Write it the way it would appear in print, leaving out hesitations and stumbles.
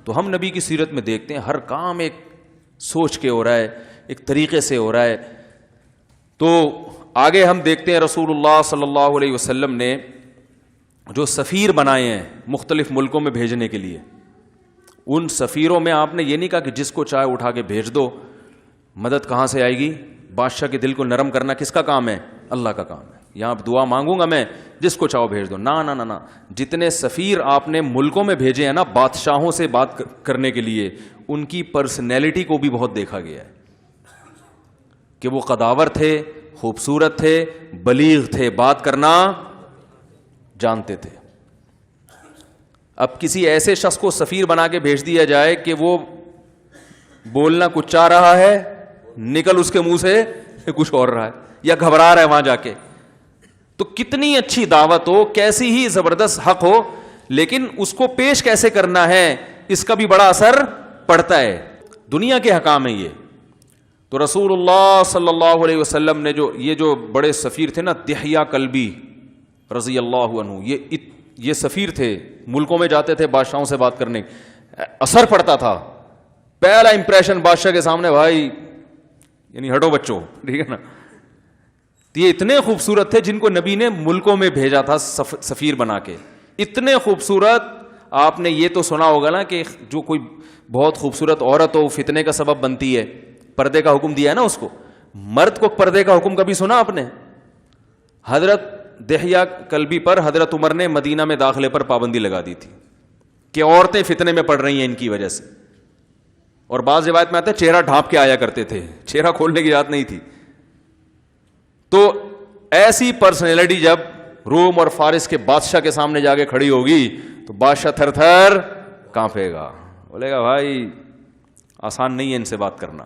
تو ہم نبی کی سیرت میں دیکھتے ہیں ہر کام ایک سوچ کے ہو رہا ہے, ایک طریقے سے ہو رہا ہے. تو آگے ہم دیکھتے ہیں رسول اللہ صلی اللہ علیہ وسلم نے جو سفیر بنائے ہیں مختلف ملکوں میں بھیجنے کے لیے, ان سفیروں میں آپ نے یہ نہیں کہا کہ جس کو چاہے اٹھا کے بھیج دو. مدد کہاں سے آئے گی؟ بادشاہ کے دل کو نرم کرنا کس کا کام ہے؟ اللہ کا کام ہے. یہاں دعا مانگوں گا میں, جس کو چاہو بھیج دو. نا, جتنے سفیر آپ نے ملکوں میں بھیجے ہیں نا بادشاہوں سے بات کرنے کے لیے, ان کی پرسنالٹی کو بھی بہت دیکھا گیا ہے کہ وہ قداور تھے, خوبصورت تھے, بلیغ تھے, بات کرنا جانتے تھے. اب کسی ایسے شخص کو سفیر بنا کے بھیج دیا جائے کہ وہ بولنا کچھ چاہ رہا ہے, نکل اس کے منہ سے کچھ اور رہا ہے, یا گھبرا رہا ہے وہاں جا کے, تو کتنی اچھی دعوت ہو, کیسی ہی زبردست حق ہو, لیکن اس کو پیش کیسے کرنا ہے اس کا بھی بڑا اثر پڑتا ہے. دنیا کے حکام ہیں یہ. تو رسول اللہ صلی اللہ علیہ وسلم نے جو بڑے سفیر تھے نا, دحیہ کلبی رضی اللہ عنہ, یہ سفیر تھے, ملکوں میں جاتے تھے بادشاہوں سے بات کرنے, اثر پڑتا تھا. پہلا امپریشن بادشاہ کے سامنے, بھائی یعنی ہٹو بچوں, ٹھیک ہے نا. یہ اتنے خوبصورت تھے جن کو نبی نے ملکوں میں بھیجا تھا سفیر بنا کے. اتنے خوبصورت, آپ نے یہ تو سنا ہوگا نا کہ جو کوئی بہت خوبصورت عورت ہو فتنے کا سبب بنتی ہے, پردے کا حکم دیا ہے نا اس کو. مرد کو پردے کا حکم کبھی سنا آپ نے؟ حضرت دحیہ کلبی پر حضرت عمر نے مدینہ میں داخلے پر پابندی لگا دی تھی کہ عورتیں فتنے میں پڑ رہی ہیں ان کی وجہ سے. اور بعض روایت میں آتا ہے چہرہ ڈھانپ کے آیا کرتے تھے, چہرہ کھولنے کی اجازت نہیں تھی. تو ایسی پرسنالٹی جب روم اور فارس کے بادشاہ کے سامنے جا کے کھڑی ہوگی تو بادشاہ تھر تھر کانپے گا, بولے گا بھائی آسان نہیں ہے ان سے بات کرنا.